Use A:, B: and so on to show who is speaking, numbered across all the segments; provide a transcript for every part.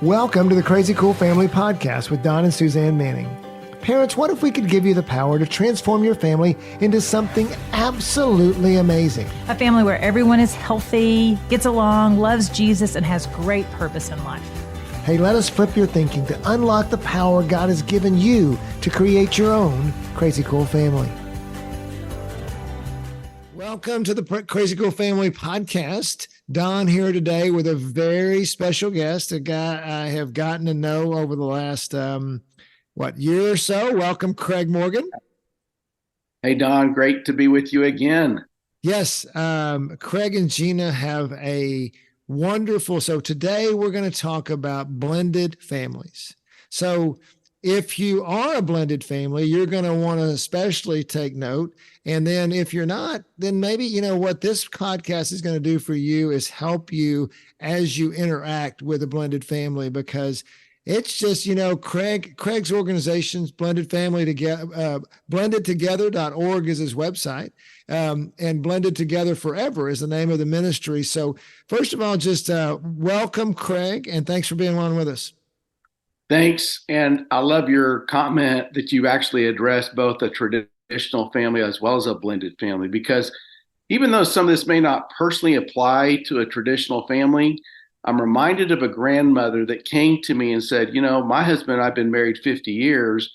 A: Welcome to the Crazy Cool Family Podcast with Don and Suzanne Manning. Parents, what if we could give you the power to transform your family into something absolutely amazing?
B: A family where everyone is healthy, gets along, loves Jesus, and has great purpose in life.
A: Hey, let us flip your thinking to unlock the power God has given you to create your own Crazy Cool family. Welcome to the Crazy Cool Family Podcast. Don here today with a very special guest, a guy I have gotten to know over the last, year or so. Welcome, Craig Morgan.
C: Hey, Don, great to be with you again.
A: Yes, Craig and Gina have a wonderful, so today we're going to talk about blended families. So if you are a blended family, you're going to want to especially take note. And then if you're not, then maybe, what this podcast is going to do for you is help you as you interact with a blended family, because it's just, Craig's organization's blended family together, blendedtogether.org is his website. And Blended Together Forever is the name of the ministry. So first of all, just welcome, Craig, and thanks for being on with us.
C: Thanks. And I love your comment that you actually addressed both a traditional family as well as a blended family, because even though some of this may not personally apply to a traditional family, I'm reminded of a grandmother that came to me and said, my husband and I have been married 50 years,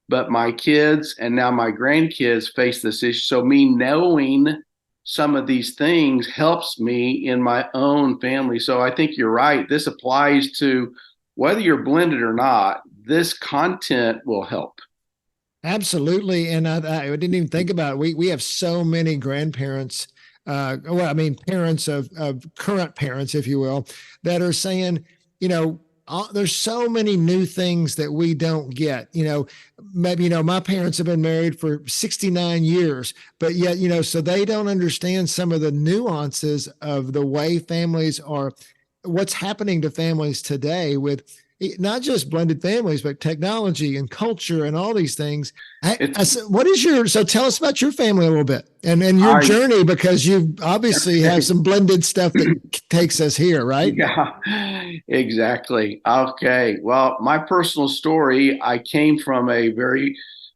C: but my kids and now my grandkids face this issue. So me knowing some of these things helps me in my own family. So I think you're right. This applies to whether you're blended or not, this content will help.
A: Absolutely. And I didn't even think about it. We have so many grandparents, parents of current parents, if you will, that are saying, there's so many new things that we don't get. Maybe, my parents have been married for 69 years, but yet, so they don't understand some of the nuances of the way families are, what's happening to families today with not just blended families, but technology and culture and all these things. So tell us about your family a little bit and your journey, because you obviously have some blended stuff that takes us here, right?
C: Yeah, exactly. Okay. Well, my personal story, I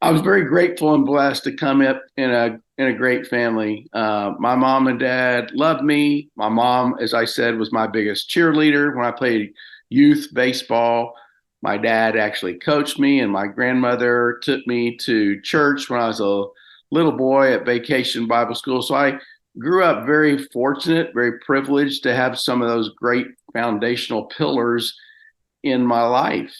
C: was very grateful and blessed to come up in a great family. My mom and dad loved me. My mom, as I said, was my biggest cheerleader when I played youth baseball. My dad actually coached me, and my grandmother took me to church when I was a little boy at Vacation Bible School. So I grew up very fortunate, very privileged to have some of those great foundational pillars in my life.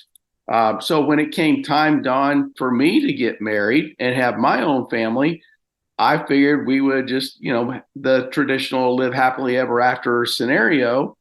C: So when it came time, Don, for me to get married and have my own family, I figured we would just, the traditional live happily ever after scenario.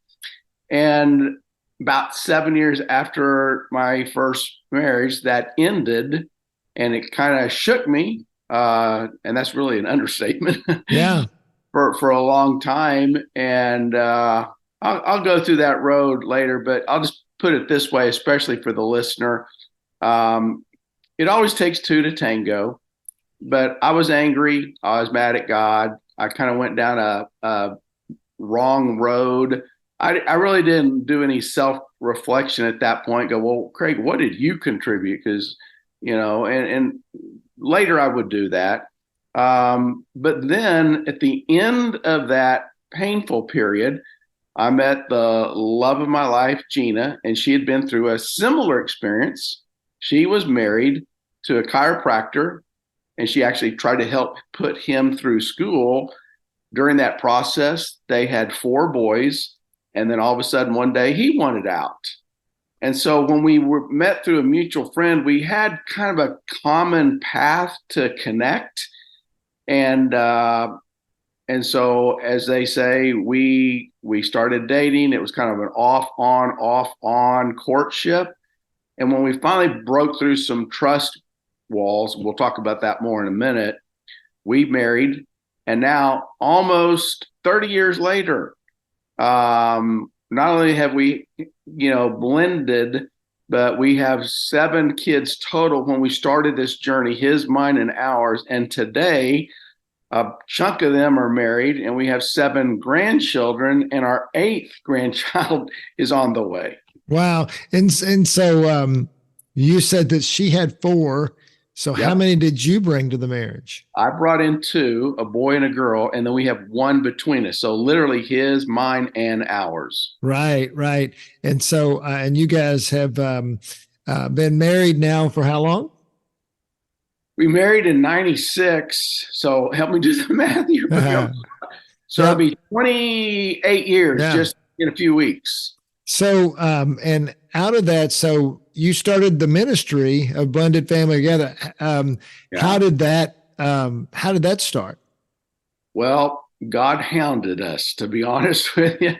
C: And about 7 years after my first marriage, that ended, and it kind of shook me. And that's really an understatement.
A: Yeah.
C: for a long time. And I'll go through that road later, but I'll just put it this way, especially for the listener. It always takes two to tango, but I was angry. I was mad at God. I kind of went down a wrong road. I really didn't do any self-reflection at that point. Go, well, Craig, what did you contribute? Because, and later I would do that. But then at the end of that painful period, I met the love of my life, Gina, and she had been through a similar experience. She was married to a chiropractor, and she actually tried to help put him through school. During that process, they had 4 boys, and then all of a sudden one day he wanted out. And so when we met through a mutual friend, we had kind of a common path to connect. And so, as they say, we started dating. It was kind of an off on courtship. And when we finally broke through some trust walls, we'll talk about that more in a minute, we married. And now, almost 30 years later, not only have we, blended, but we have 7 kids total when we started this journey, his, mine, and ours. And today, a chunk of them are married, and we have 7 grandchildren, and our 8th grandchild is on the way.
A: Wow. And so you said that she had four. So how
C: Yep.
A: many did you bring to the marriage?
C: I brought in two, a boy and a girl, and then we have one between us. So literally his, mine, and ours.
A: Right, right. And so and you guys have been married now for how long?
C: We married in 96. So help me do the math here. So it'll
A: Yep.
C: be 28 years
A: Yeah.
C: just in a few weeks.
A: So, and out of that, so you started the ministry of Blended Family Together.
C: Yeah.
A: How did that start?
C: Well, God hounded us, to be honest with you.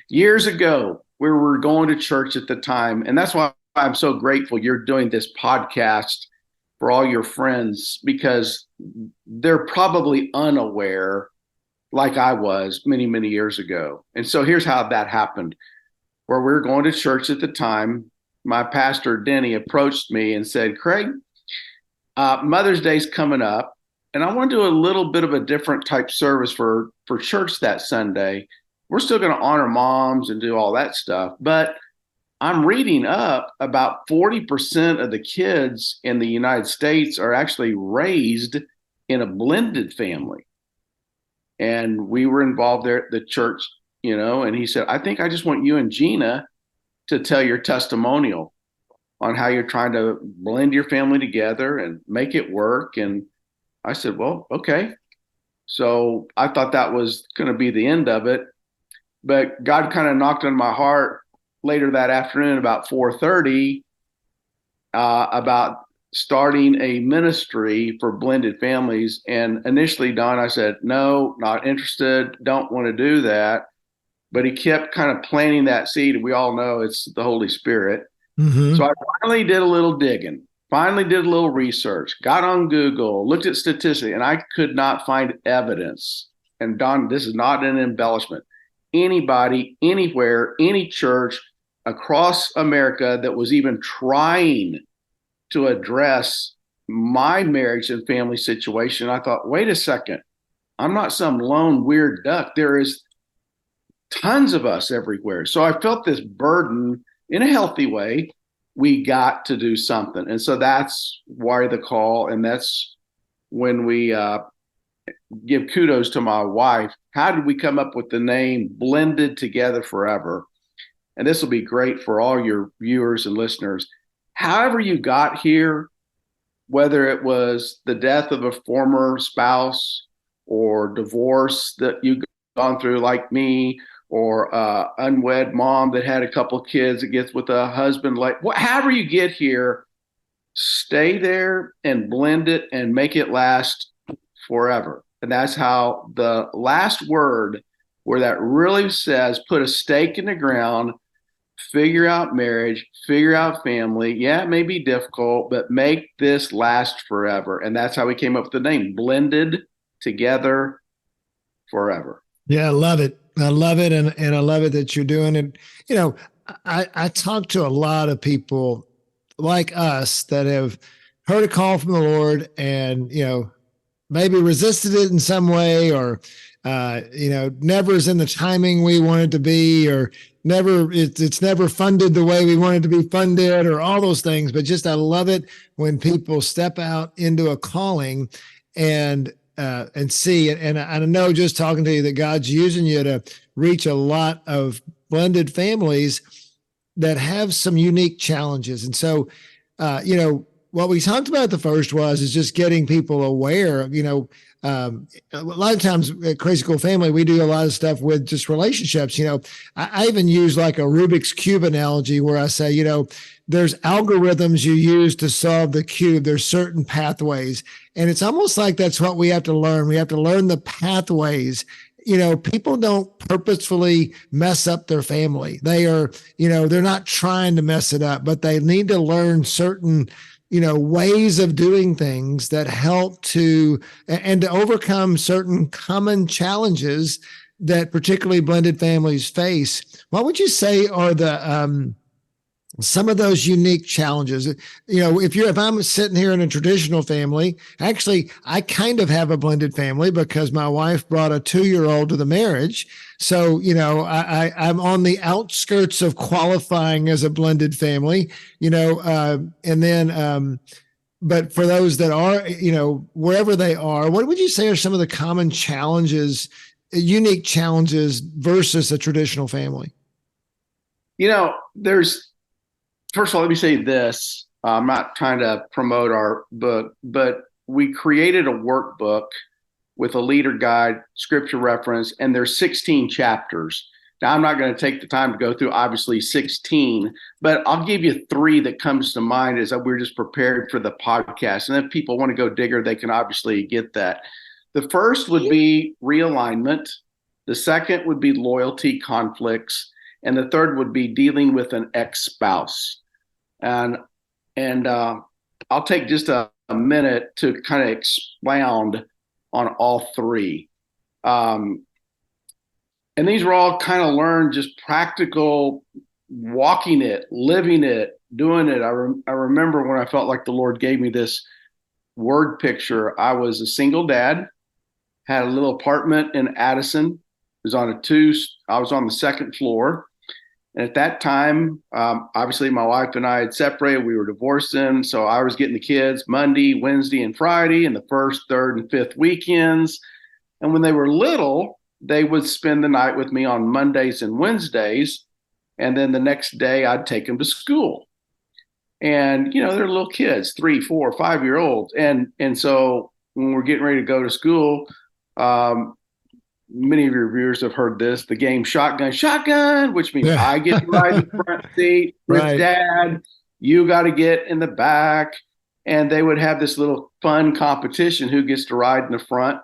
C: Years ago, we were going to church at the time. And that's why I'm so grateful you're doing this podcast for all your friends, because they're probably unaware, like I was many, many years ago. And so here's how that happened. Where we were going to church at the time, my pastor, Denny, approached me and said, Craig, Mother's Day's coming up, and I want to do a little bit of a different type service for church that Sunday. We're still going to honor moms and do all that stuff, but I'm reading up about 40% of the kids in the United States are actually raised in a blended family. And we were involved there at the church, and he said, I think I just want you and Gina to tell your testimonial on how you're trying to blend your family together and make it work. And I said, well, okay. So I thought that was going to be the end of it. But God kind of knocked on my heart later that afternoon about 4:30 about starting a ministry for blended families. And initially, Don, I said, no, not interested, don't want to do that. But he kept kind of planting that seed. We all know it's the Holy Spirit.
A: Mm-hmm.
C: So I finally did a little digging, finally did a little research, got on Google, looked at statistics, and I could not find evidence. And Don, this is not an embellishment. Anybody, anywhere, any church across America that was even trying to address my marriage and family situation, I thought, wait a second, I'm not some lone weird duck. There is tons of us everywhere. So I felt this burden in a healthy way. We got to do something. And so that's why the call. And that's when we give kudos to my wife. How did we come up with the name Blended Together Forever? And this will be great for all your viewers and listeners. However you got here, whether it was the death of a former spouse or divorce that you've gone through like me, or unwed mom that had a couple of kids that gets with a husband, like however you get here, stay there and blend it and make it last forever. And that's how the last word, where that really says, put a stake in the ground, figure out marriage, figure out family. Yeah, it may be difficult, but make this last forever. And that's how we came up with the name, Blended Together Forever.
A: Yeah, I love it. I love it. And I love it that you're doing it. I talk to a lot of people like us that have heard a call from the Lord and, maybe resisted it in some way, or, never is in the timing we want it to be, or it's never funded the way we want it to be funded, or all those things. But just, I love it when people step out into a calling and see it. And I know, just talking to you, that God's using you to reach a lot of blended families that have some unique challenges. And so, what we talked about the first is just getting people aware of, a lot of times at Crazy Cool Family, we do a lot of stuff with just relationships. I even use like a Rubik's Cube analogy where I say, there's algorithms you use to solve the cube. There's certain pathways. And it's almost like that's what we have to learn. We have to learn the pathways. People don't purposefully mess up their family. They are, they're not trying to mess it up, but they need to learn certain, ways of doing things that help to, and to overcome certain common challenges that particularly blended families face. What would you say are the some of those unique challenges. If I'm sitting here in a traditional family, actually, I kind of have a blended family because my wife brought a 2-year-old to the marriage. So, I'm on the outskirts of qualifying as a blended family, and then, but for those that are, wherever they are, what would you say are some of the common challenges, unique challenges versus a traditional family?
C: There's First of all, let me say this. I'm not trying to promote our book, but we created a workbook with a leader guide, scripture reference, and there's 16 chapters. Now, I'm not going to take the time to go through obviously 16, but I'll give you 3 that comes to mind as we're just prepared for the podcast. And if people want to go digger, they can obviously get that. The first would be realignment. The second would be loyalty conflicts. And the third would be dealing with an ex-spouse. And I'll take just a minute to kind of expound on all 3. And these were all kind of learned, just practical, walking it, living it, doing it. I remember when I felt like the Lord gave me this word picture. I was a single dad, had a little apartment in Addison. I was on the 2nd floor. And at that time, obviously my wife and I had separated. We were divorcing. So I was getting the kids Monday, Wednesday, and Friday, and the 1st, 3rd, and 5th weekends. And when they were little, they would spend the night with me on Mondays and Wednesdays. And then the next day I'd take them to school. And, they're little kids, 3, 4, 5-year-olds. And so when we're getting ready to go to school, many of your viewers have heard this, the game shotgun, which means I get to ride in the front seat with
A: Right.
C: Dad. You got to get in the back. And they would have this little fun competition who gets to ride in the front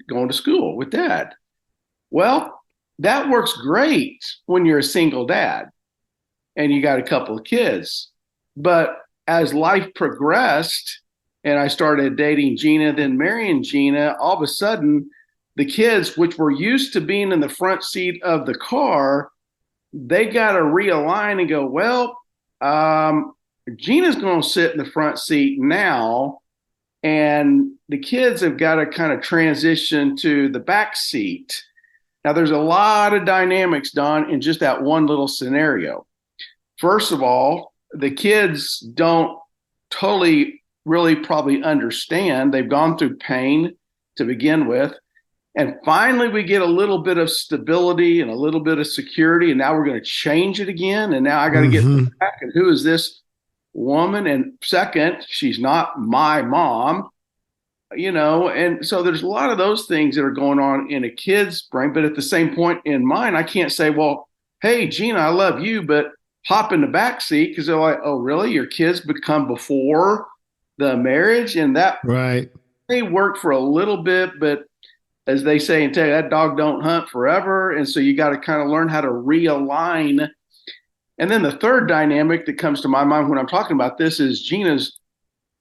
C: going to school with Dad. Well, that works great when you're a single dad and you got a couple of kids. But as life progressed and I started dating Gina, then marrying Gina, all of a sudden, the kids, which were used to being in the front seat of the car, they got to realign and go, well, Gina's going to sit in the front seat now, and the kids have got to kind of transition to the back seat. Now, there's a lot of dynamics, Don, in just that one little scenario. First of all, the kids don't totally really probably understand. They've gone through pain to begin with. And finally, we get a little bit of stability and a little bit of security. And now we're going to change it again. And now I got to get back. And who is this woman? And second, she's not my mom, And so there's a lot of those things that are going on in a kid's brain. But at the same point in mine, I can't say, well, hey, Gina, I love you, but hop in the back seat, because they're like, oh, really? Your kids become before the marriage? And that
A: Right.
C: may work for a little bit, but as they say in Texas, that dog don't hunt forever. And so you got to kind of learn how to realign. And then the third dynamic that comes to my mind when I'm talking about this is Gina's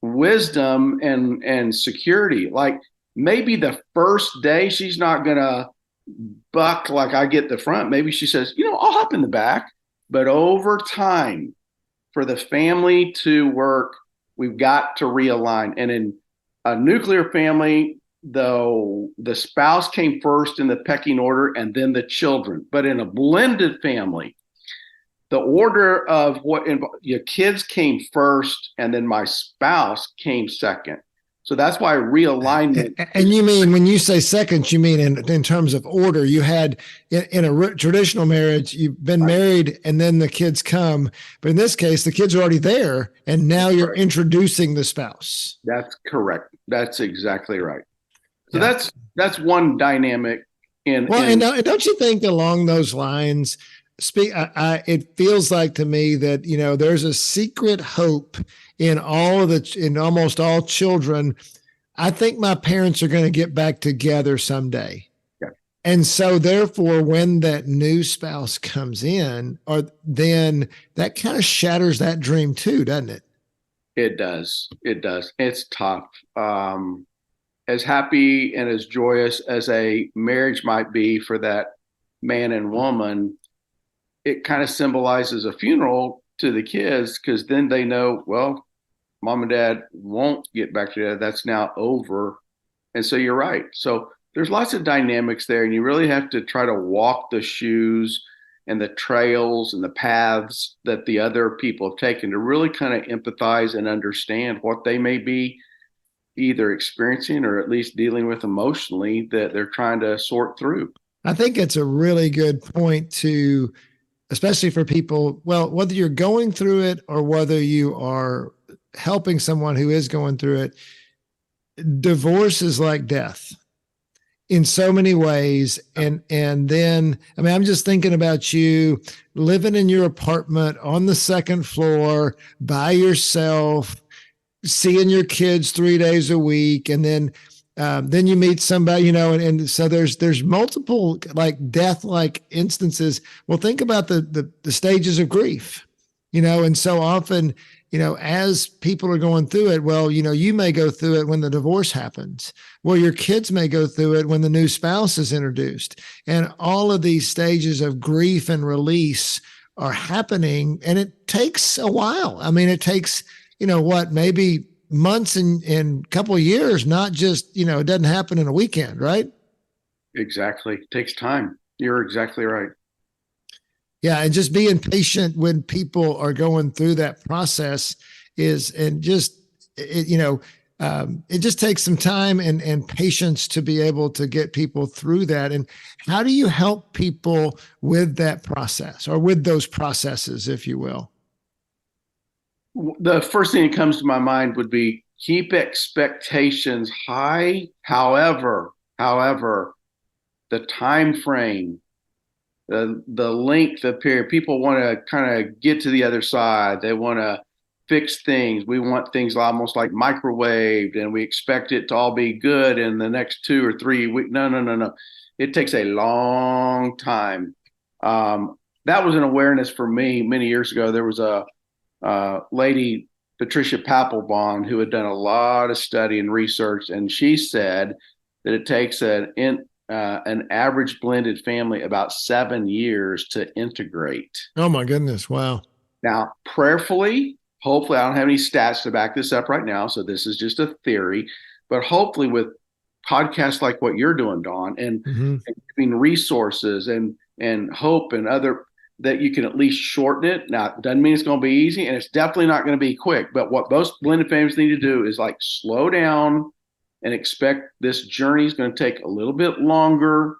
C: wisdom and security. Like maybe the first day she's not going to buck like I get the front. Maybe she says, I'll hop in the back. But over time, for the family to work, we've got to realign. And in a nuclear family, though, the spouse came first in the pecking order and then the children. But in a blended family, the order of your kids came first and then my spouse came second. So that's why realignment.
A: And you mean, when you say second, you mean in terms of order. You had in a traditional marriage, you've been married and then the kids come. But in this case, the kids are already there and now you're introducing the spouse.
C: That's correct. That's exactly right. So that's one dynamic. And
A: don't you think along those lines, it feels like to me that, there's a secret hope in almost all children. I think my parents are going to get back together someday.
C: Yeah.
A: And so therefore, when that new spouse comes in, then that kind of shatters that dream too, doesn't it?
C: It does. It does. It's tough. As happy and as joyous as a marriage might be for that man and woman, it kind of symbolizes a funeral to the kids because then they know, well, mom and dad won't get back together. That's now over. And so you're right. So there's lots of dynamics there, and you really have to try to walk the shoes and the trails and the paths that the other people have taken to really kind of empathize and understand what they may be either experiencing or at least dealing with emotionally that they're trying to sort through.
A: I think it's a really good point to, especially for people, well, whether you're going through it or whether you are helping someone who is going through it, divorce is like death in so many ways. And then, I mean, I'm just thinking about you living in your apartment on the second floor by yourself, seeing your kids 3 days a week, and then you meet somebody, and so there's multiple like death like instances. Well, think about the stages of grief, and so often, as people are going through it, well, you may go through it when the divorce happens. Well, your kids may go through it when the new spouse is introduced. And all of these stages of grief and release are happening. And it takes a while. I mean, it takes, maybe months and couple of years, not just, it doesn't happen in a weekend, right?
C: Exactly. It takes time. You're exactly right.
A: Yeah, and just being patient when people are going through that process it just takes some time and patience to be able to get people through that. And how do you help people with that process or with those processes, if you will?
C: The first thing that comes to my mind would be keep expectations high. However, the time frame, the length of period, people want to kind of get to the other side. They want to fix things. We want things almost like microwaved, and we expect it to all be good in the next 2 or 3 weeks. No. It takes a long time. That was an awareness for me many years ago. There was a lady, Patricia Papelbon, who had done a lot of study and research, and she said that it takes an average blended family about 7 years to integrate.
A: Oh my goodness. Wow.
C: Now, prayerfully, hopefully, I don't have any stats to back this up right now, so this is just a theory, but hopefully with podcasts like what you're doing, Dawn, and giving resources and hope and other, that you can at least shorten it. Now, it doesn't mean it's going to be easy, and it's definitely not going to be quick, but what most blended families need to do is like slow down and expect this journey is going to take a little bit longer.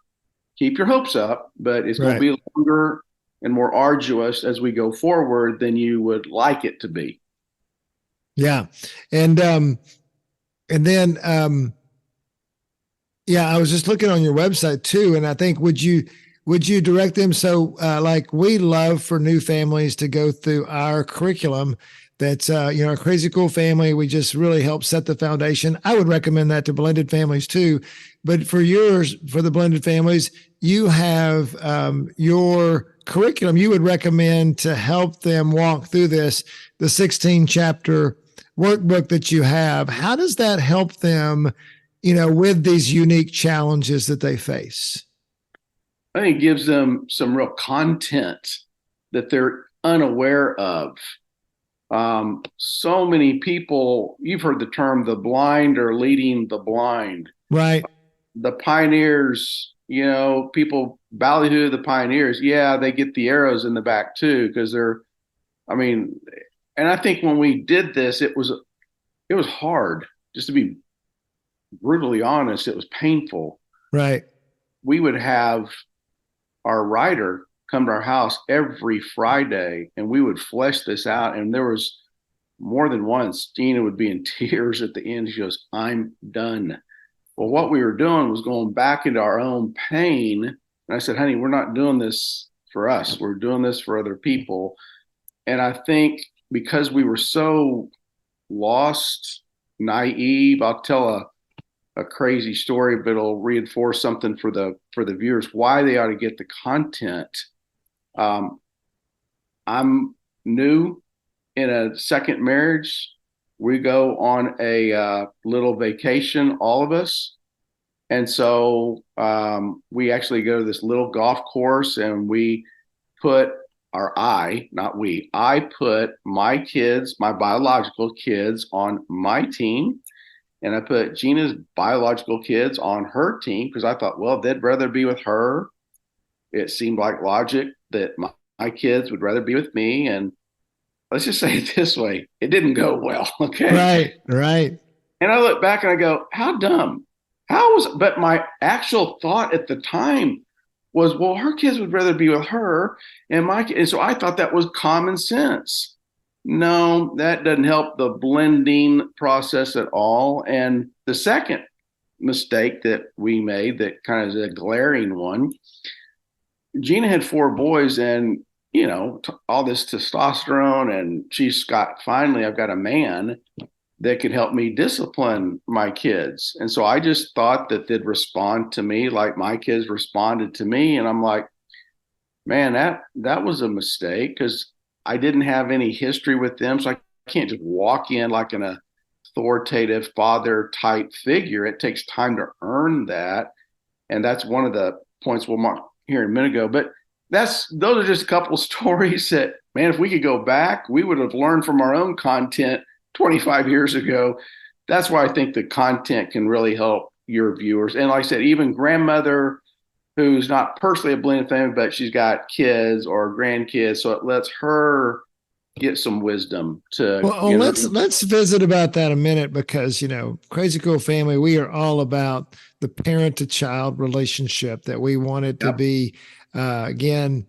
C: Keep your hopes up, but it's going to be longer and more arduous as we go forward than you would like it to be.
A: Yeah. And then, I was just looking on your website too. And I think, would you direct them? So, like we love for new families to go through our curriculum. That's, a crazy cool family. We just really help set the foundation. I would recommend that to blended families too. But for the blended families, you have your curriculum you would recommend to help them walk through this, the 16 chapter workbook that you have. How does that help them, with these unique challenges that they face?
C: I think it gives them some real content that they're unaware of. So many people, you've heard the term, the blind are leading the blind.
A: Right.
C: The pioneers, people ballyhoo the pioneers. Yeah, they get the arrows in the back too, because and I think when we did this, it was hard. Just to be brutally honest, it was painful.
A: Right.
C: We would have our writer come to our house every Friday, and we would flesh this out. And there was more than once, Gina would be in tears at the end. She goes, "I'm done." Well, what we were doing was going back into our own pain. And I said, "Honey, we're not doing this for us. We're doing this for other people." And I think because we were so lost, naive, I'll tell a crazy story, but it'll reinforce something for the viewers, why they ought to get the content. I'm new in a second marriage. We go on a little vacation, all of us. And so we actually go to this little golf course, and we put or I, not we, I put my kids, my biological kids on my team. And I put Gina's biological kids on her team because I thought, well, they'd rather be with her. It seemed like logic that my kids would rather be with me. And let's just say it this way, it didn't go well. Okay.
A: Right, right.
C: And I look back and I go, how dumb. But my actual thought at the time was, well, her kids would rather be with her and so I thought that was common sense. No, that doesn't help the blending process at all. And the second mistake that we made that kind of is a glaring one, Gina had four boys and, all this testosterone, and finally, I've got a man that could help me discipline my kids. And so I just thought that they'd respond to me like my kids responded to me. And I'm like, man, that was a mistake because I didn't have any history with them. So I can't just walk in like an authoritative father type figure. It takes time to earn that. And that's one of the points we'll mark here a minute ago. But those are just a couple stories that, man, if we could go back, we would have learned from our own content 25 years ago. That's why I think the content can really help your viewers. And like I said, even grandmother who's not personally a blended family, but she's got kids or grandkids, so it lets her get some wisdom to.
A: Well, let's visit about that a minute because Crazy Cool Family, we are all about the parent to child relationship that we want it to be. Again,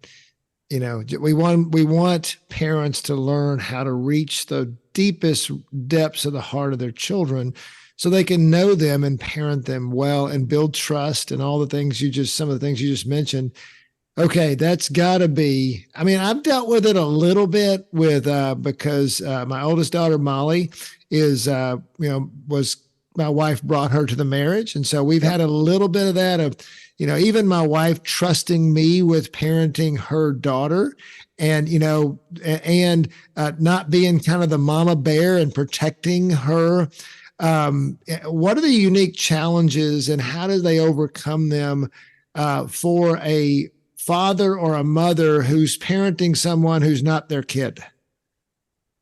A: we want parents to learn how to reach the deepest depths of the heart of their children so they can know them and parent them well and build trust and all the things some of the things you just mentioned. Okay, that's got to be. I mean, I've dealt with it a little bit because my oldest daughter Molly is was my wife brought her to the marriage, and so we've had a little bit of that of even my wife trusting me with parenting her daughter, and not being kind of the mama bear and protecting her. What are the unique challenges and how do they overcome them for a father or a mother who's parenting someone who's not their kid?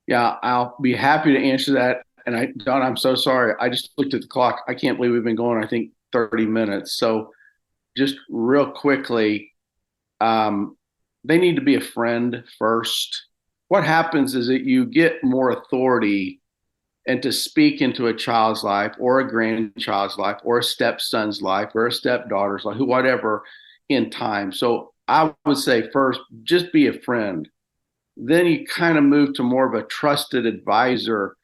C: Yeah, I'll be happy to answer that. And Don, I'm so sorry. I just looked at the clock. I can't believe we've been going, I think, 30 minutes. So just real quickly, they need to be a friend first. What happens is that you get more authority and to speak into a child's life or a grandchild's life or a stepson's life or a stepdaughter's life, whatever, in time. So I would say first, just be a friend. Then you kind of move to more of a trusted advisor.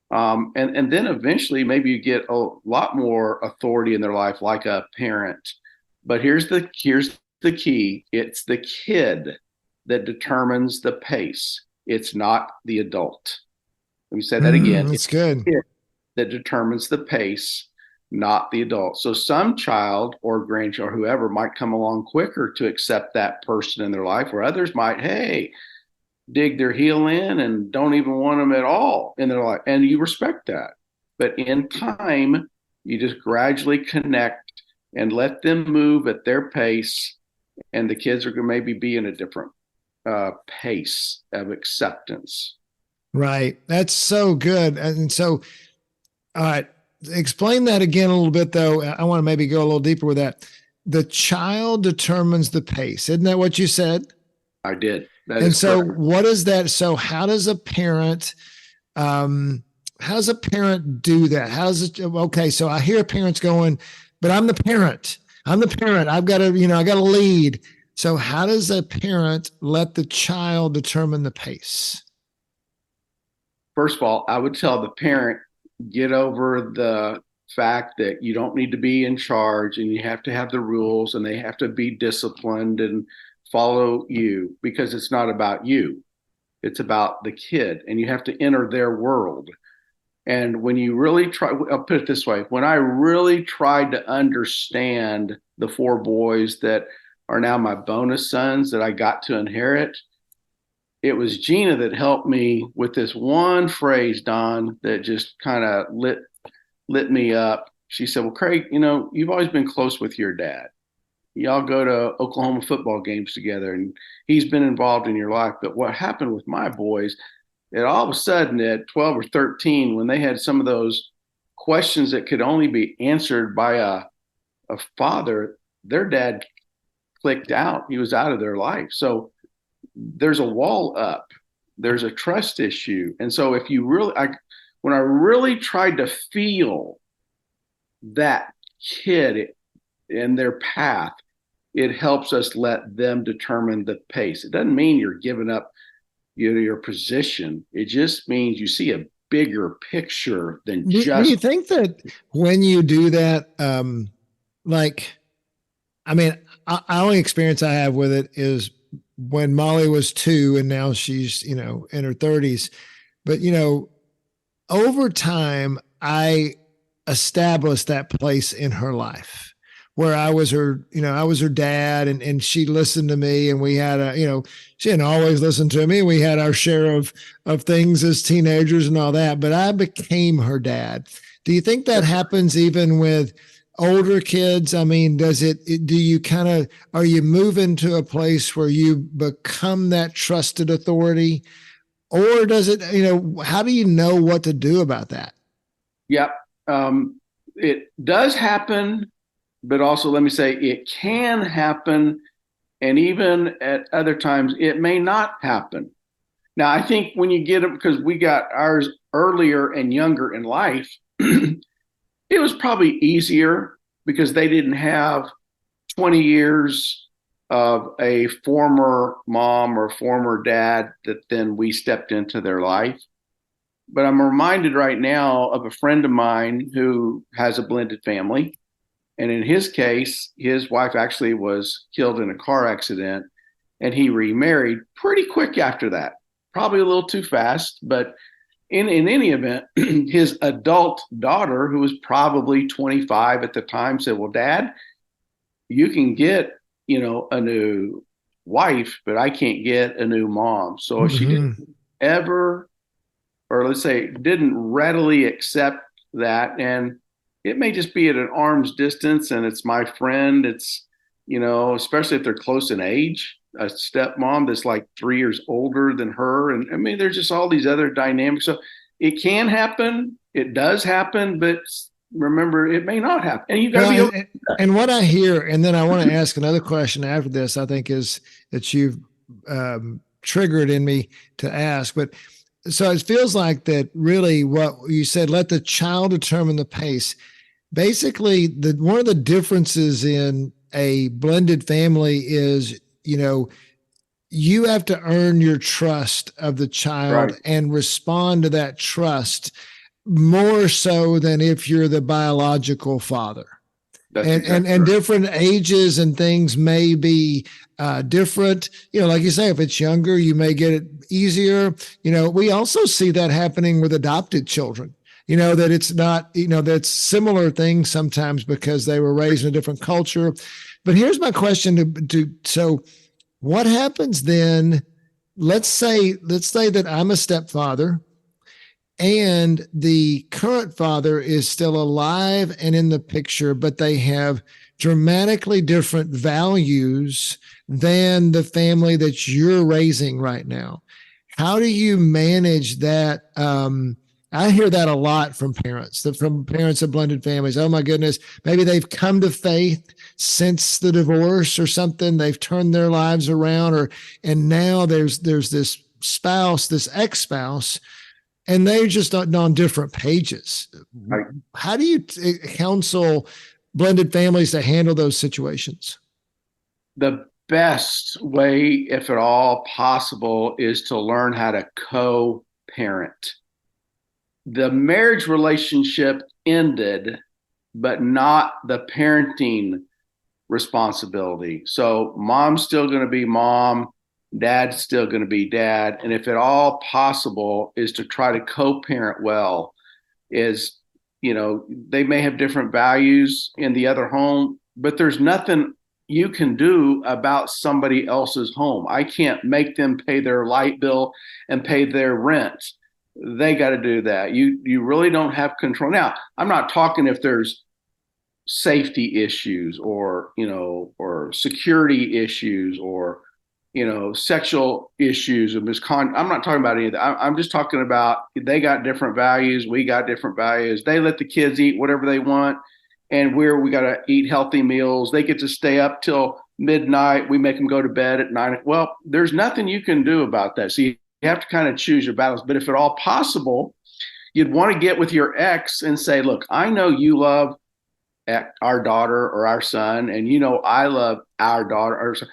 C: And then eventually maybe you get a lot more authority in their life, like a parent. But here's the key. It's the kid that determines the pace. It's not the adult. Let me say that again.
A: That's good.
C: It's the kid that determines the pace, not the adult. So some child or grandchild or whoever might come along quicker to accept that person in their life, or others might, dig their heel in and don't even want them at all in their life. And you respect that. But in time, you just gradually connect and let them move at their pace. And the kids are going to maybe be in a different pace of acceptance.
A: Right. That's so good. And so, all right, explain that again a little bit, though. I want to maybe go a little deeper with that. The child determines the pace. Isn't that what you said?
C: I did.
A: And so correct. What is that? So how does a parent do that? Okay. So I hear parents going, but I'm the parent. I've got to, I got to lead. So how does a parent let the child determine the pace?
C: First of all, I would tell the parent, get over the fact that you don't need to be in charge and you have to have the rules and they have to be disciplined and follow you, because it's not about you. It's about the kid, and you have to enter their world. And when you really I'll put it this way, when I really tried to understand the four boys that are now my bonus sons that I got to inherit, it was Gina that helped me with this one phrase, Don, that just kind of lit me up. She said, well, Craig, you've always been close with your dad. y'all go to Oklahoma football games together, and he's been involved in your life. But what happened with my boys, and all of a sudden at 12 or 13, when they had some of those questions that could only be answered by a father, their dad clicked out. He was out of their life. So there's a wall up. There's a trust issue. And so if you really, when I really tried to feel that kid and their path, it helps us let them determine the pace. It doesn't mean you're giving up your position. It just means you see a bigger picture than
A: Do you think that when you do that, like, I mean, only experience I have with it is when Molly was 2 and now she's, in her 30s. But, over time, I established that place in her life where I was her dad, and she listened to me, and we had she didn't always listen to me. We had our share of things as teenagers and all that, but I became her dad. Do you think that happens even with older kids? I mean, do you are you moving to a place where you become that trusted authority, or does it, how do you know what to do about that?
C: Yep. It does happen, but also let me say it can happen. And even at other times, it may not happen. Now, I think when you get it, because we got ours earlier and younger in life, it was probably easier because they didn't have 20 years of a former mom or former dad that then we stepped into their life. But I'm reminded right now of a friend of mine who has a blended family. And in his case, his wife actually was killed in a car accident, and he remarried pretty quick after that. Probably a little too fast, but in any event, his adult daughter, who was probably 25 at the time, said, "Well, Dad, you can get, a new wife, but I can't get a new mom." So she didn't ever, or let's say, didn't readily accept that. And it may just be at an arm's distance, and it's my friend. It's, especially if they're close in age, a stepmom that's like 3 years older than her. And I mean, there's just all these other dynamics. So it can happen. It does happen, but remember, it may not happen. And you got to be okay.
A: And what I hear, and then I want to ask another question after this, I think is that you've triggered in me to ask, but so it feels like that really what you said, let the child determine the pace. Basically, one of the differences in a blended family is, you have to earn your trust of the child, right, and respond to that trust more so than if you're the biological father. And different ages and things may be different. Like you say, if it's younger, you may get it easier. We also see that happening with adopted children. That it's not, that's similar things sometimes because they were raised in a different culture. But here's my question so what happens then? Let's say that I'm a stepfather and the current father is still alive and in the picture, but they have dramatically different values than the family that you're raising right now. How do you manage that? I hear that a lot from parents of blended families. Oh my goodness, maybe they've come to faith since the divorce or something. They've turned their lives around, and now there's this spouse, this ex-spouse, and they're just on different pages. Right. How do you counsel blended families to handle those situations?
C: The best way, if at all possible, is to learn how to co-parent. The marriage relationship ended, but not the parenting responsibility. So mom's still going to be mom, dad's still going to be dad. And if at all possible, is to try to co-parent well. They may have different values in the other home, but there's nothing you can do about somebody else's home. I can't make them pay their light bill and pay their rent. They got to do that. You really don't have control. Now, I'm not talking if there's safety issues or, or security issues or, sexual issues of misconduct. I'm not talking about any of that. I'm just talking about they got different values. We got different values. They let the kids eat whatever they want. And we got to eat healthy meals. They get to stay up till midnight. We make them go to bed at 9. Well, there's nothing you can do about that. So you have to kind of choose your battles. But if at all possible, you'd want to get with your ex and say, look, I know you love our daughter or our son, and I love our daughter or son.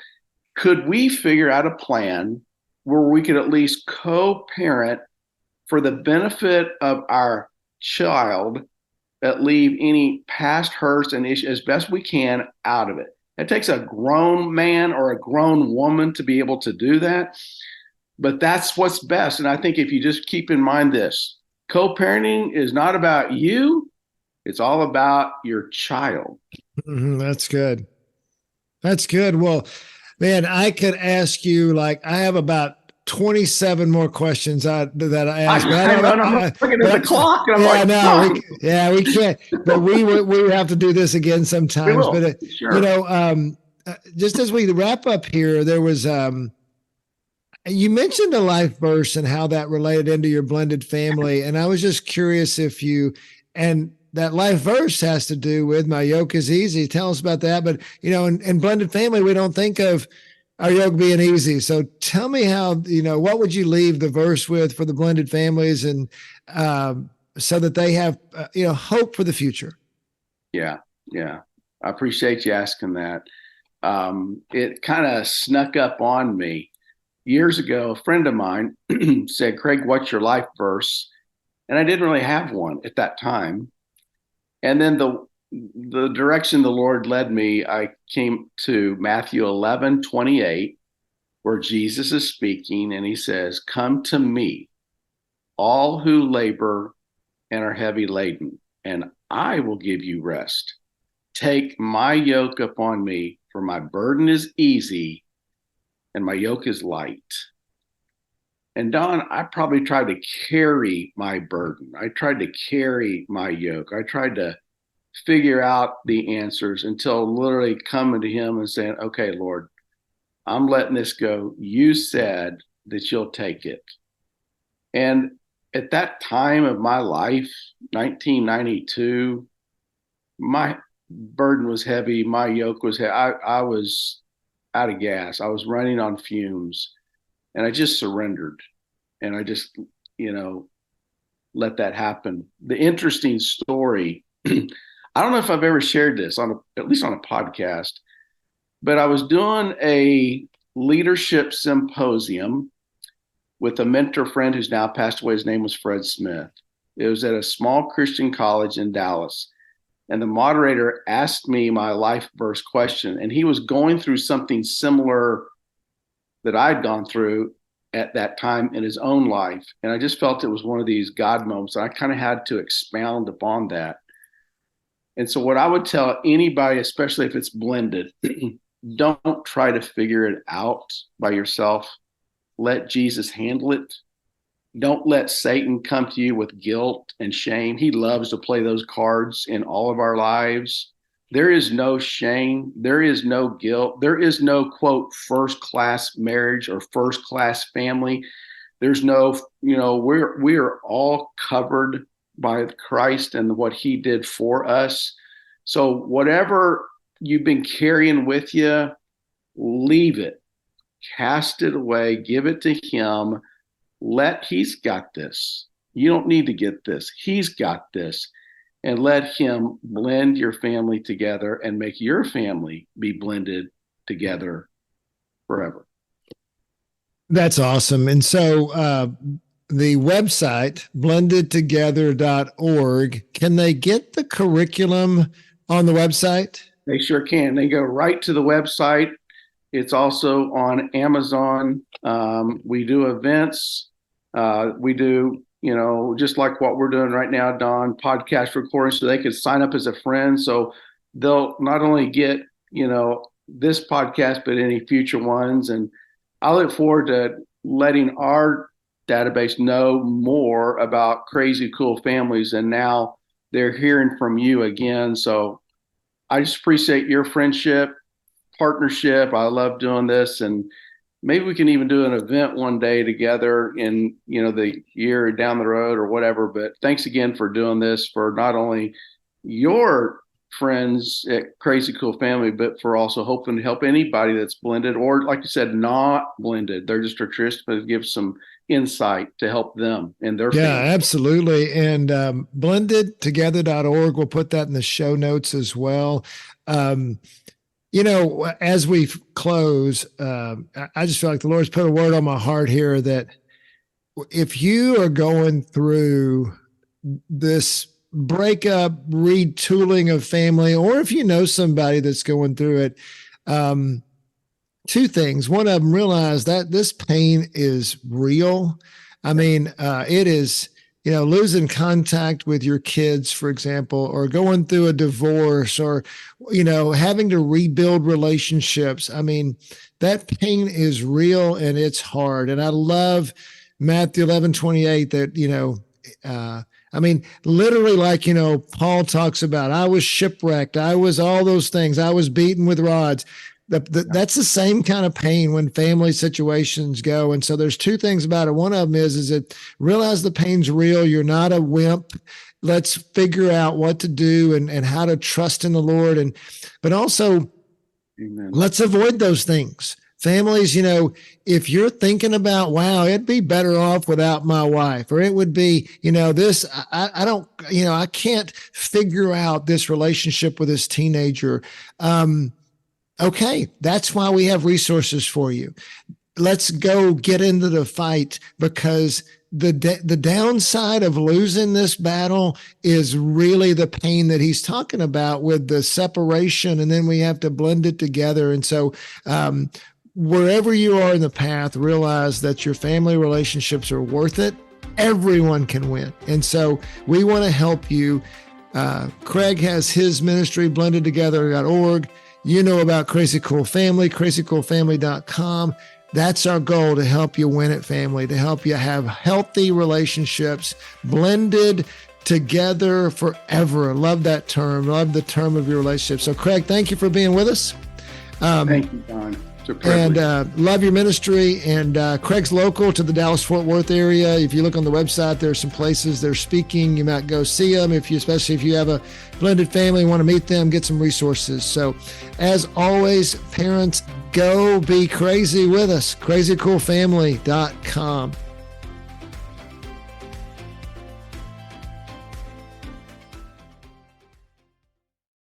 C: Could we figure out a plan where we could at least co-parent for the benefit of our child, that leave any past hurts and issues as best we can out of it? It takes a grown man or a grown woman to be able to do that, but that's what's best. And I think if you just keep in mind this, co-parenting is not about you, it's all about your child.
A: That's good. That's good. Well, man, I could ask you, I have about 27 more questions that I asked.
C: I'm looking at the clock. And I'm
A: we can't. But we have to do this again sometimes. But
C: sure.
A: Just as we wrap up here, there was you mentioned a life verse and how that related into your blended family, and I was just curious if and that life verse has to do with my yoke is easy. Tell us about that. But in blended family, we don't think of our yoke being easy. So tell me how, what would you leave the verse with for the blended families and so that they have, hope for the future?
C: Yeah. I appreciate you asking that. It kind of snuck up on me. Years ago, a friend of mine said, Craig, what's your life verse? And I didn't really have one at that time. And then the direction the Lord led me, I came to Matthew 11:28, where Jesus is speaking, and he says, come to me, all who labor and are heavy laden, and I will give you rest. Take my yoke upon me, for my burden is easy and my yoke is light. And Don, I probably tried to carry my burden. I tried to carry my yoke. I tried to figure out the answers until literally coming to him and saying, okay, Lord, I'm letting this go. You said that you'll take it. And at that time of my life, 1992, my burden was heavy. My yoke was heavy. I was out of gas. I was running on fumes. And I just surrendered, and I just, let that happen. The interesting story, I don't know if I've ever shared this at least on a podcast, but I was doing a leadership symposium with a mentor friend who's now passed away. His name was Fred Smith. It was at a small Christian college in Dallas. And the moderator asked me my life verse question, and he was going through something similar that I'd gone through at that time in his own life. And I just felt it was one of these God moments. And I kind of had to expound upon that. And so what I would tell anybody, especially if it's blended, don't try to figure it out by yourself. Let Jesus handle it. Don't let Satan come to you with guilt and shame. He loves to play those cards in all of our lives. There is no shame. There is no guilt. There is no, quote, first-class marriage or first-class family. There's no, we are all covered by Christ and what he did for us. So whatever you've been carrying with you, leave it. Cast it away. Give it to him. He's got this. You don't need to get this. He's got this. And let him blend your family together and make your family be blended together forever.
A: That's awesome. And so the website, blendedtogether.org, can they get the curriculum on the website?
C: They sure can. They go right to the website. It's also on Amazon. We do events. We do, just like what we're doing right now, Don, podcast recordings, so they could sign up as a friend. So they'll not only get, this podcast, but any future ones. And I look forward to letting our database know more about crazy cool families. And now they're hearing from you again. So I just appreciate your friendship, partnership. I love doing this, and maybe we can even do an event one day together in, the year down the road or whatever. But thanks again for doing this for not only your friends at Crazy Cool Family, but for also hoping to help anybody that's blended or, like you said, not blended. They're just a tradition, but give some insight to help them and their
A: Yeah,
C: family.
A: absolutely. And blendedtogether.org, we'll put that in the show notes as well. Um, as we close, I just feel like the Lord's put a word on my heart here that if you are going through this breakup, retooling of family, or if you know somebody that's going through it, two things. One of them, realize that this pain is real. I mean, it is, losing contact with your kids, for example, or going through a divorce, or, having to rebuild relationships. I mean, that pain is real and it's hard. And I love Matthew 11:28 that, literally, like, Paul talks about, I was shipwrecked. I was all those things. I was beaten with rods. That's the same kind of pain when family situations go. And so there's two things about it. One of them is that realize the pain's real. You're not a wimp. Let's figure out what to do and how to trust in the Lord. But also,
C: Amen.
A: Let's avoid those things. Families, if you're thinking about, wow, it'd be better off without my wife, or it would be, I can't figure out this relationship with this teenager. Okay, that's why we have resources for you. Let's go get into the fight, because the downside of losing this battle is really the pain that he's talking about with the separation, and then we have to blend it together. And so, wherever you are in the path, realize that your family relationships are worth it. Everyone can win. And so we want to help you. Craig has his ministry, blendedtogether.org. You know about Crazy Cool Family, crazycoolfamily.com. That's our goal, to help you win at family, to help you have healthy relationships, blended together forever. Love that term. Love the term of your relationship. So, Craig, thank you for being with us.
C: Thank you, Don. It's a privilege.
A: And love your ministry. And Craig's local to the Dallas-Fort Worth area. If you look on the website, there are some places they're speaking. You might go see them, especially if you have a blended family, want to meet them, get some resources. So, as always, parents, go be crazy with us. crazycoolfamily.com.